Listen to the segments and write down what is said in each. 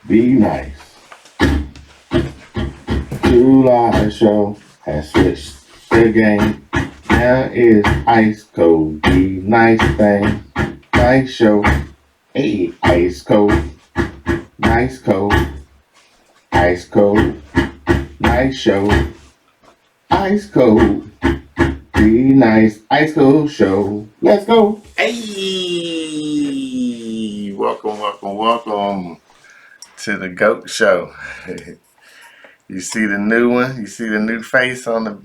Be nice. July show has switched the game. Now is ice cold. Be nice thing. Nice show. Hey, ice cold. Nice cold. Ice cold. Nice show. Ice cold. Be nice. Ice cold show. Let's go. Hey, welcome to the GOAT show. You see the new one? You see the new face on the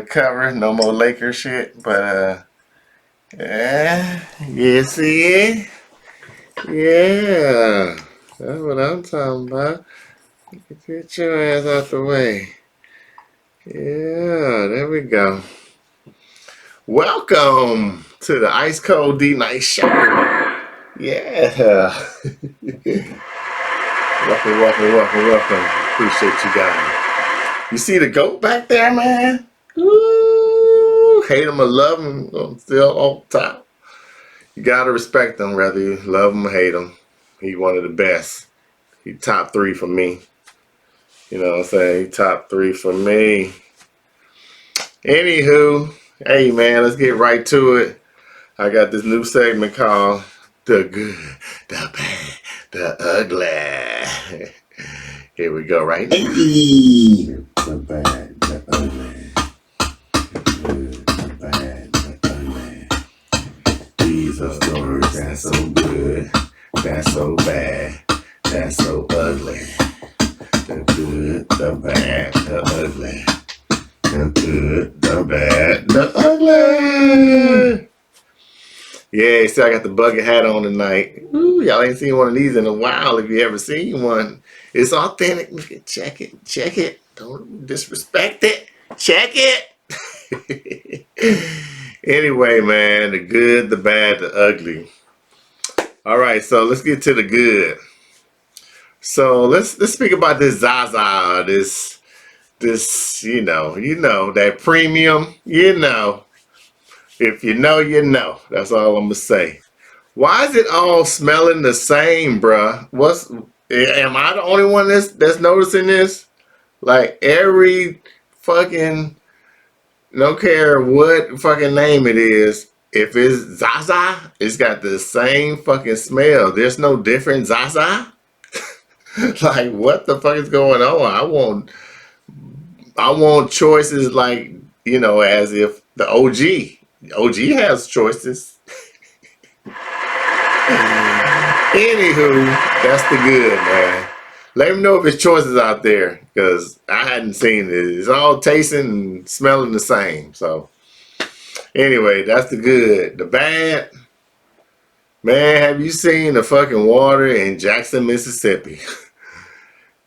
cover? No more Laker shit, but yeah, you see it? Yeah, that's what I'm talking about. Get your ass out the way. Yeah, there we go. Welcome to the IceColdDnyceshow. Yeah. Welcome. Appreciate you guys. You see the GOAT back there, man? Ooh, hate him or love him, I'm still on top. You gotta respect him, whether you love him or hate him. He one of the best. He top 3 for me. You know what I'm saying? He top 3 for me. Anywho, hey man, let's get right to it. I got this new segment called The Good, The Bad, The Ugly. Here we go, right? Hey. The bad, the ugly. The good, the bad, the ugly. These are stories that's so good, that's so bad, that's so ugly. The good, the bad, the ugly. The good, the bad, the ugly. Yeah, see, I got the bucket hat on tonight. Ooh, y'all ain't seen one of these in a while. If you ever seen one, it's authentic. Check it. Don't disrespect it. Check it. Anyway, man, the good, the bad, the ugly. All right, so let's get to the good. So let's speak about this ZAZA, this you know that premium, If you know, you know. That's all I'm gonna say. Why is it all smelling the same, bruh? Am I the only one that's noticing this? Like every fucking, don't care what fucking name it is, if it's ZAZA, it's got the same fucking smell. There's no different ZAZA. Like what the fuck is going on? I want choices like, as if the OG has choices. Anywho, that's the good, man. Let me know if there's choices out there, because I hadn't seen it. It's all tasting and smelling the same. So, anyway, that's the good. The bad, man, have you seen the fucking water in Jackson, Mississippi?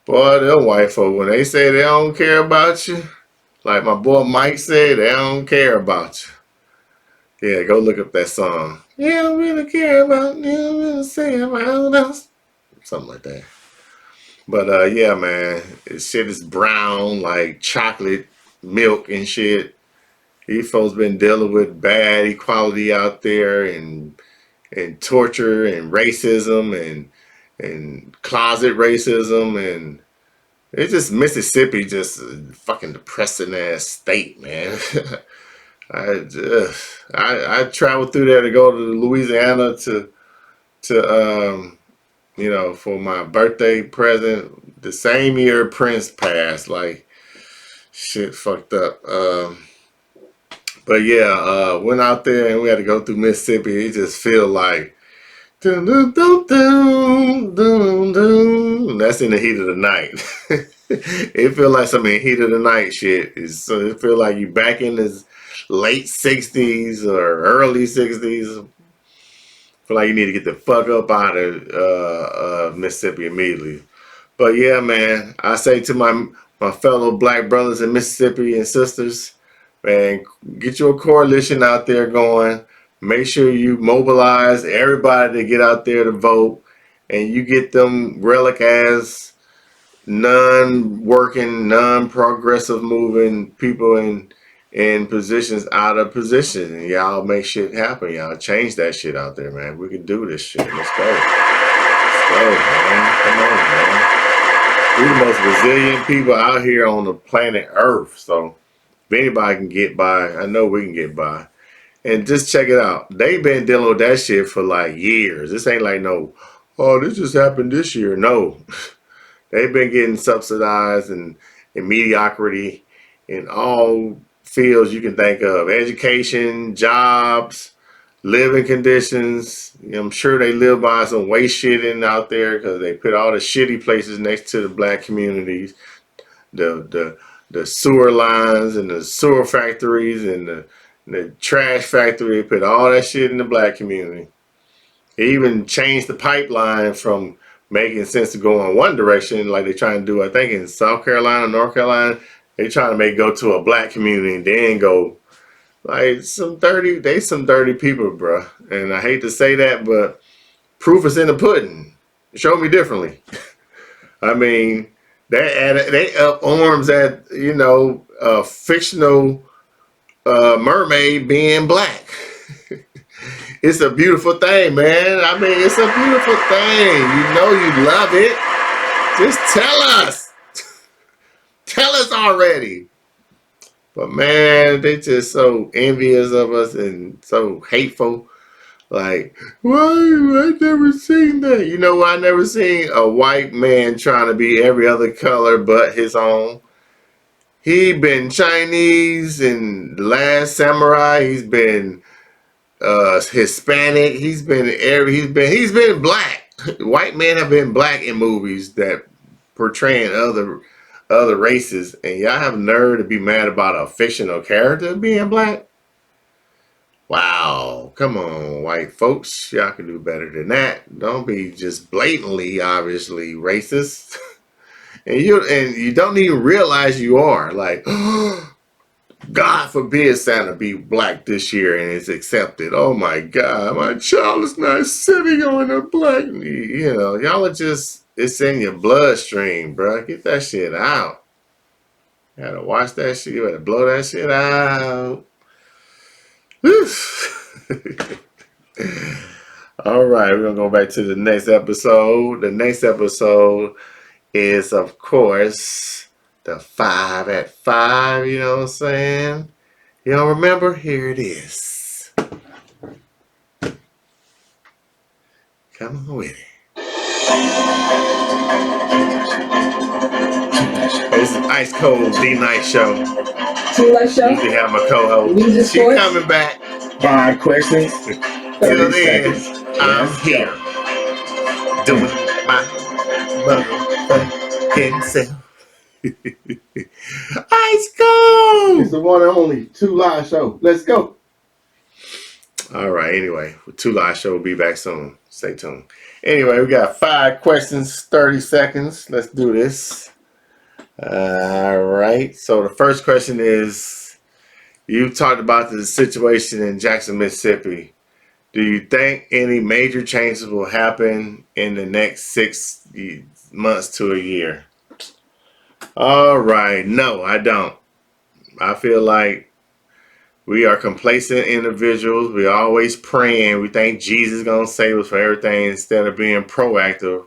Boy, them white folk, when they say they don't care about you, like my boy Mike said, they don't care about you. Yeah, go look up that song. You don't really care about you, don't really say about us. Something like that. But yeah, man, this shit is brown like chocolate milk and shit. These folks been dealing with bad equality out there and torture and racism and closet racism, and it's just Mississippi, just a fucking depressing ass state, man. I traveled through there to go to Louisiana to for my birthday present the same year Prince passed. Like shit fucked up. But yeah, went out there and we had to go through Mississippi. It just feel like dun, dun, dun, dun, dun, dun. That's in the heat of the night. It feel like some heat of the night shit. So it feel like you back in this late 60s or early 60s. Feel like you need to get the fuck up out of Mississippi immediately. But yeah, man, I say to my fellow black brothers in Mississippi and sisters, man, get your coalition out there going. Make sure you mobilize everybody to get out there to vote, and you get them relic ass non-working, non-progressive moving people in positions out of position, and y'all make shit happen. Y'all change that shit out there, man. We can do this shit. Let's go. go, man. Come on, man. We're the most resilient people out here on the planet Earth. So if anybody can get by, I know we can get by. And just check it out. They've been dealing with that shit for like years. This ain't like no, oh, this just happened this year. No. They've been getting subsidized and mediocrity in all fields you can think of. Education, jobs, living conditions. I'm sure they live by some waste shitting out there because they put all the shitty places next to the black communities. The sewer lines and the sewer factories and the trash factory. They put all that shit in the black community. They even changed the pipeline from making sense to go in one direction, like they're trying to do, I think, in South Carolina, North Carolina. They trying to make go to a black community and then go like some dirty people, bruh. And I hate to say that, but proof is in the pudding. Show me differently. I mean, they up arms at, a fictional mermaid being black. It's a beautiful thing, man. I mean, it's a beautiful thing. You know you love it. Just tell us. Tell us already. But man, they just so envious of us and so hateful. Like, why? I never seen that. You know what? I never seen a white man trying to be every other color but his own. He been Chinese and The Last Samurai. He's been Hispanic. He's been black. White men have been black in movies that portraying other races, and y'all have nerve to be mad about a fictional character being black. Wow, come on, white folks, y'all can do better than that. Don't be just blatantly, obviously racist, and you don't even realize you are. Like, God forbid Santa be black this year and it's accepted. Oh my God, my child is not sitting on a black knee. Y'all are just, it's in your bloodstream, bro. Get that shit out. You gotta watch that shit. You gotta blow that shit out. All right, we're gonna go back to the next episode. The next episode is, of course, the 5 at 5. You know what I'm saying? You don't remember? Here it is. Come on with it. This is Ice Cold D Night Show. Usually have my co-host. She's coming back. 5 questions. Till then, I'm here doing my motherfucking self. Ice Cold. It's the one and only 2 Live Show. Let's go. All right. Anyway, 2 Live Show will be back soon. Stay tuned. Anyway, we got 5 questions, 30 seconds. Let's do this. All right. So the first question is, you talked about the situation in Jackson, Mississippi. Do you think any major changes will happen in the next 6 months to a year? All right. No, I don't. I feel like we are complacent individuals. We're always praying. We think Jesus is going to save us for everything. Instead of being proactive,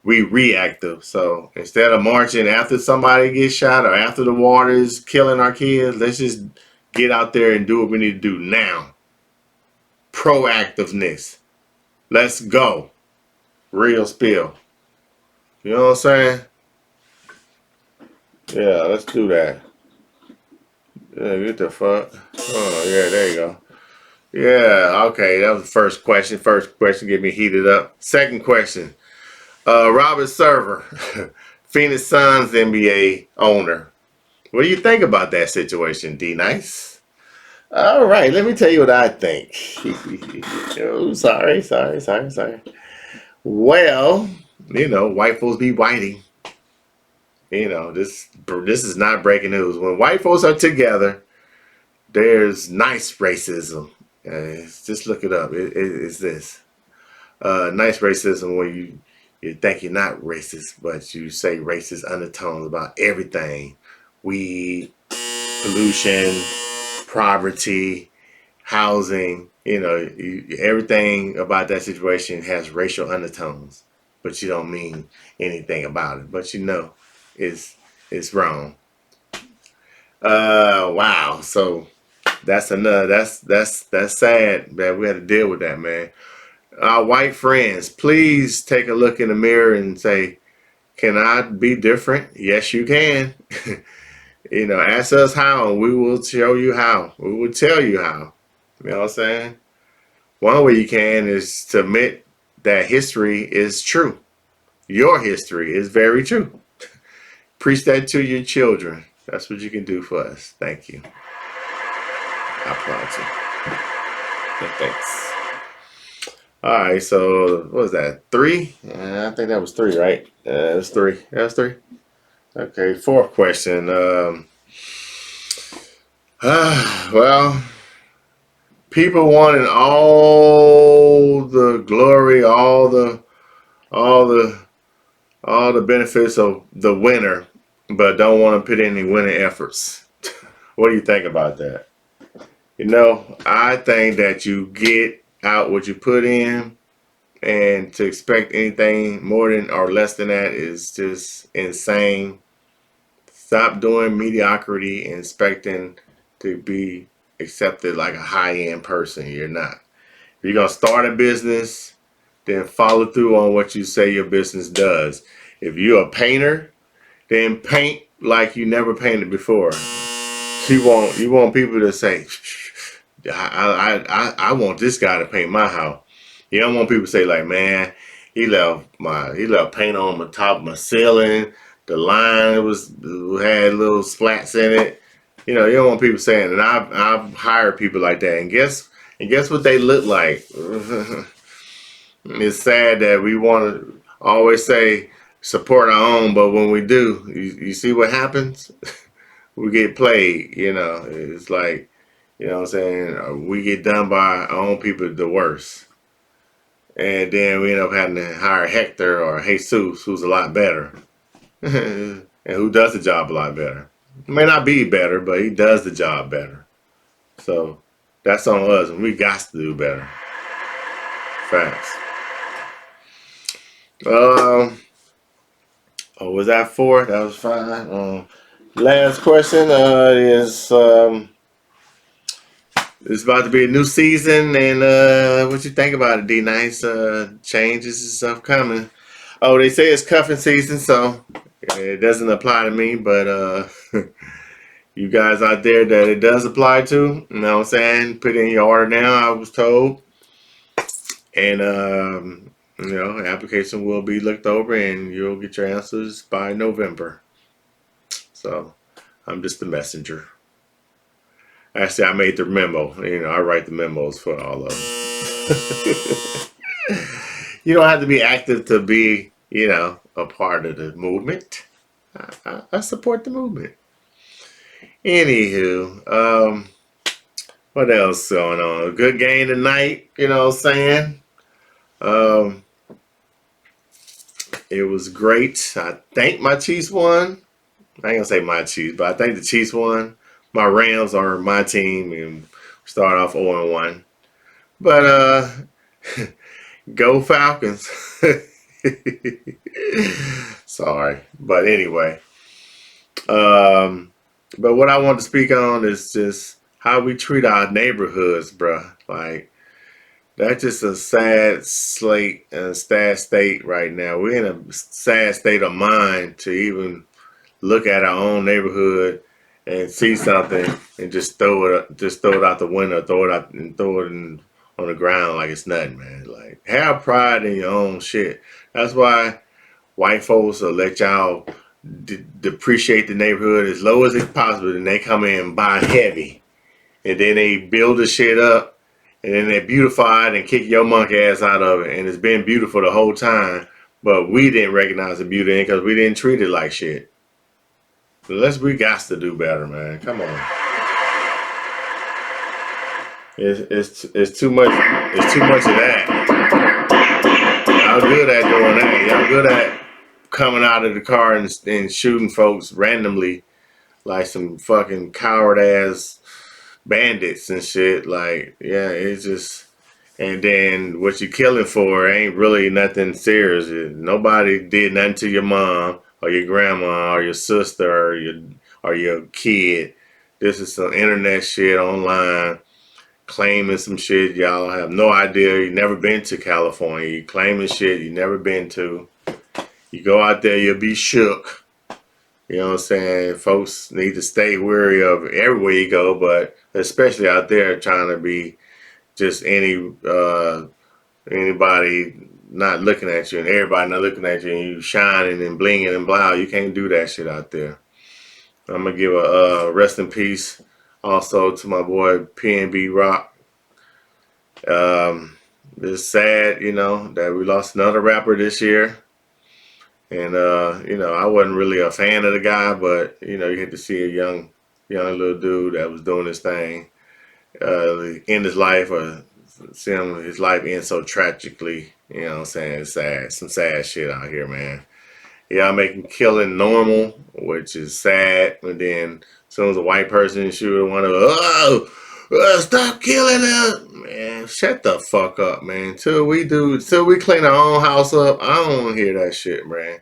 we reactive. So instead of marching after somebody gets shot or after the water is killing our kids, let's just get out there and do what we need to do now. Proactiveness. Let's go. Real spill. You know what I'm saying? Yeah, let's do that. Yeah, get the fuck. Oh, yeah, there you go. Yeah, okay, that was the first question. First question get me heated up. Second question. Robert Sarver, Phoenix Suns NBA owner. What do you think about that situation, D-Nice? All right, let me tell you what I think. Oh, sorry. Well, white folks be whiting. This is not breaking news. When white folks are together, there's nice racism. Just look it up. It's this. Nice racism where you think you're not racist, but you say racist undertones about everything. Weed, pollution, poverty, housing, everything about that situation has racial undertones. but you don't mean anything about it. But you know, it's wrong. Wow. So that's another. That's sad that we had to deal with that, man. Our white friends, please take a look in the mirror and say, "Can I be different?" Yes, you can. You know, ask us how, and we will show you how. We will tell you how. You know what I'm saying? One way you can is to admit that history is true. Your history is very true. Preach that to your children. That's what you can do for us. Thank you. I applaud you. Thanks. All right, so what was that? 3? I think that was 3, right? It was 3. That was 3. Okay, fourth question. Well, people wanting all the glory, all the benefits of the winner, but don't want to put any winning efforts. What do you think about that? You know, I think that you get out what you put in, and to expect anything more than or less than that is just insane. Stop doing mediocrity and expecting to be accepted like a high-end person. You're not. If you're going to start a business, then follow through on what you say your business does. If you're a painter, then paint like you never painted before. You want people to say, I want this guy to paint my house. You don't want people to say like, man, he left paint on the top of my ceiling. The line had little splats in it. You know, you don't want people saying, and I've hired people like that, and guess what they look like. It's sad that we want to always say support our own, but when we do, you see what happens? We get played. You know, it's like, you know what I'm saying? We get done by our own people the worst. And then we end up having to hire Hector or Jesus, who's a lot better. And who does the job a lot better. He may not be better, but he does the job better. So that's on us, and we got to do better. Facts. Oh, was that 4? That was 5. Last question is it's about to be a new season, and what you think about it, D Nice? Changes and stuff coming. Oh, they say it's cuffing season, so it doesn't apply to me, but you guys out there that it does apply to, you know what I'm saying? Put in your order now, I was told. And you know, application will be looked over and you'll get your answers by November. So I'm just the messenger. Actually, I made the memo. You know, I write the memos for all of them. You don't have to be active to be, you know, a part of the movement. I support the movement. Anywho, what else going on? A good game tonight, you know what I'm saying? It was great. I think my Chiefs won. I ain't gonna say my Chiefs, but I think the Chiefs won. My Rams are my team, and we start off 0-1. But go Falcons. Sorry, but anyway. But what I want to speak on is just how we treat our neighborhoods, bruh. Like, that's just a sad sad state right now. We're in a sad state of mind to even look at our own neighborhood and see something and just throw it out the window, throw it on the ground like it's nothing, man. Like, have pride in your own shit. That's why white folks will let y'all depreciate the neighborhood as low as it's possible, and they come in and buy heavy, and then they build the shit up, and then they beautify it and kick your monkey ass out of it, and it's been beautiful the whole time, but we didn't recognize the beauty because we didn't treat it like shit. We got to do better, man. Come on. It's too much. It's too much of that. Y'all good at doing that. Y'all good at coming out of the car and shooting folks randomly like some fucking coward ass bandits and shit. Like, yeah, it's just, And then what you killing for ain't really nothing serious. Nobody did nothing to your mom or your grandma or your sister or your kid. This is some internet shit online, claiming some shit y'all have no idea. You never been to California. You claiming shit you never been to. You go out there, you'll be shook. You know what I'm saying? Folks need to stay wary of everywhere you go, but especially out there trying to be just anybody not looking at you and everybody not looking at you and you shining and blinging and blah. You can't do that shit out there. I'm gonna give a rest in peace also to my boy PNB Rock. It's sad, you know, that we lost another rapper this year. And you know, I wasn't really a fan of the guy, but you know, you had to see a young little dude that was doing his thing end his life or see his life end so tragically. You know what I'm saying? It's sad. Some sad shit out here, man. Y'all making killing normal, which is sad. And then as soon as a white person shoot one of stop killing them. Man, shut the fuck up, man. Till we clean our own house up, I don't want to hear that shit, man.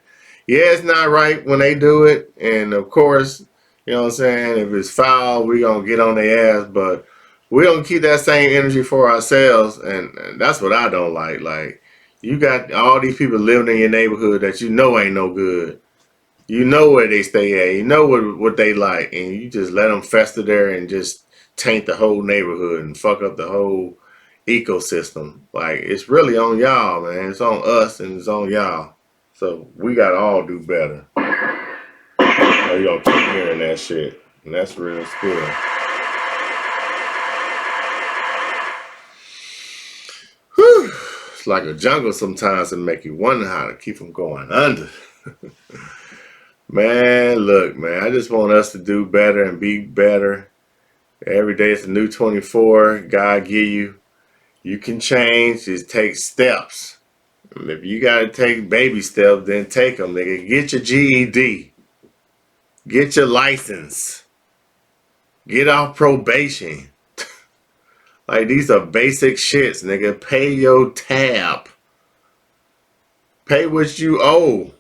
Yeah, it's not right when they do it. And of course, you know what I'm saying? If it's foul, we gonna get on their ass, but we don't keep that same energy for ourselves. And that's what I don't like. Like, you got all these people living in your neighborhood that you know ain't no good. You know where they stay at. You know what they like. And you just let them fester there and just taint the whole neighborhood and fuck up the whole ecosystem. Like, it's really on y'all, man. It's on us and it's on y'all. So we gotta all do better. Or you gonna keep hearing that shit. And that's real skill. Whew. It's like a jungle sometimes and make you wonder how to keep them going under. Man, look, man, I just want us to do better and be better. Every day it's a new 24. God give you. You can change. Just take steps. And if you got to take baby steps, then take them, nigga. Get your GED. Get your license. Get off probation. Like, these are basic shits, nigga. Pay your tab. Pay what you owe.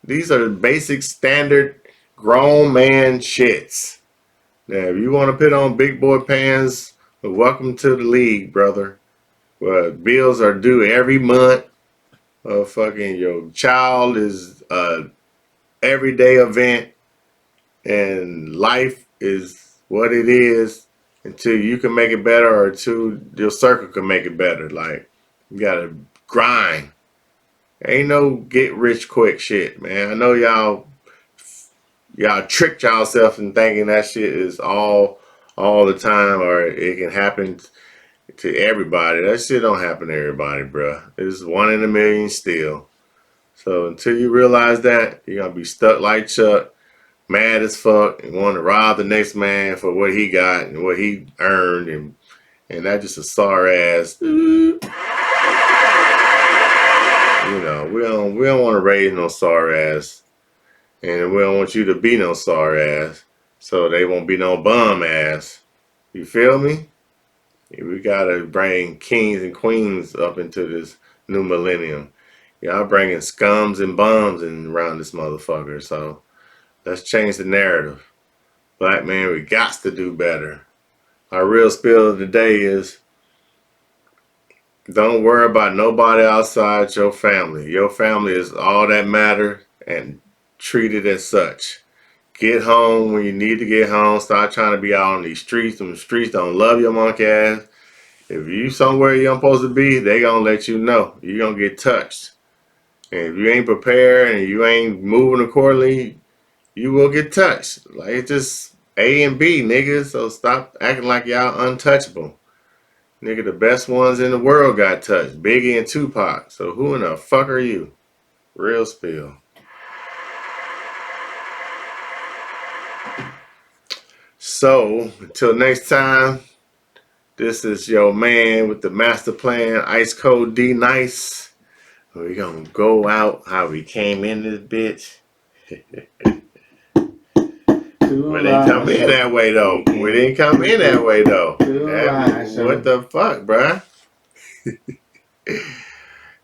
These are basic standard grown man shits. Now, if you want to put on big boy pants, welcome to the league, brother. Well, bills are due every month. Fucking your child is a everyday event, and life is what it is until you can make it better or until your circle can make it better. Like, you gotta grind. Ain't no get rich quick shit, man. I know y'all tricked yourself in thinking that shit is all the time or it can happen to everybody. That shit don't happen to everybody, bruh. It's 1 in a million still. So until you realize that, you're gonna be stuck like Chuck, mad as fuck, and want to rob the next man for what he got and what he earned, and that's just a sorry ass. You know, we don't want to raise no sorry ass, and we don't want you to be no sorry ass, so they won't be no bum ass. You feel me? We gotta bring kings and queens up into this new millennium. Y'all bringing scums and bums in around this motherfucker, so let's change the narrative. Black man, we got to do better. Our real spill of the day is, don't worry about nobody outside your family. Your family is all that matters, and treat it as such. Get home when you need to get home. Stop trying to be out on these streets. Them streets don't love your monkey ass. If you somewhere you're supposed to be, they gonna let you know. You're gonna get touched. And if you ain't prepared and you ain't moving accordingly, you will get touched. Like, it's just A and B, nigga. So stop acting like y'all untouchable. Nigga, the best ones in the world got touched. Biggie and Tupac. So who in the fuck are you? Real spill. So, until next time, this is your man with the master plan, Ice Cold D Nice. We're gonna go out how we came in this bitch. We didn't come in that way though. We didn't come in that way though. What the fuck, bruh?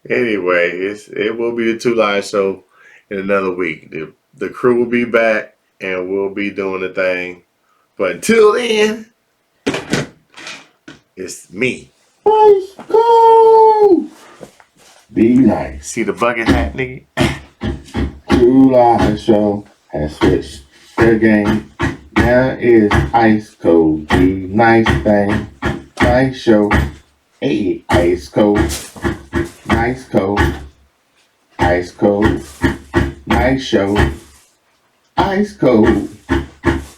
Anyway, it will be the Two Live Show in another week. The crew will be back and we'll be doing the thing. But until then, it's me. Ice cold. Be nice. See the bucket hat, nigga? Two Live Show has switched the game. Now it's ice cold. Do nice thing. Nice show. Hey, ice cold. Nice cold. Ice cold. Nice show. Ice cold.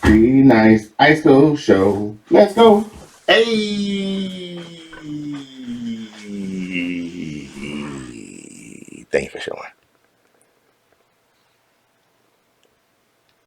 Be nice. Ice cold show. Let's go. Hey! Thank you for showing.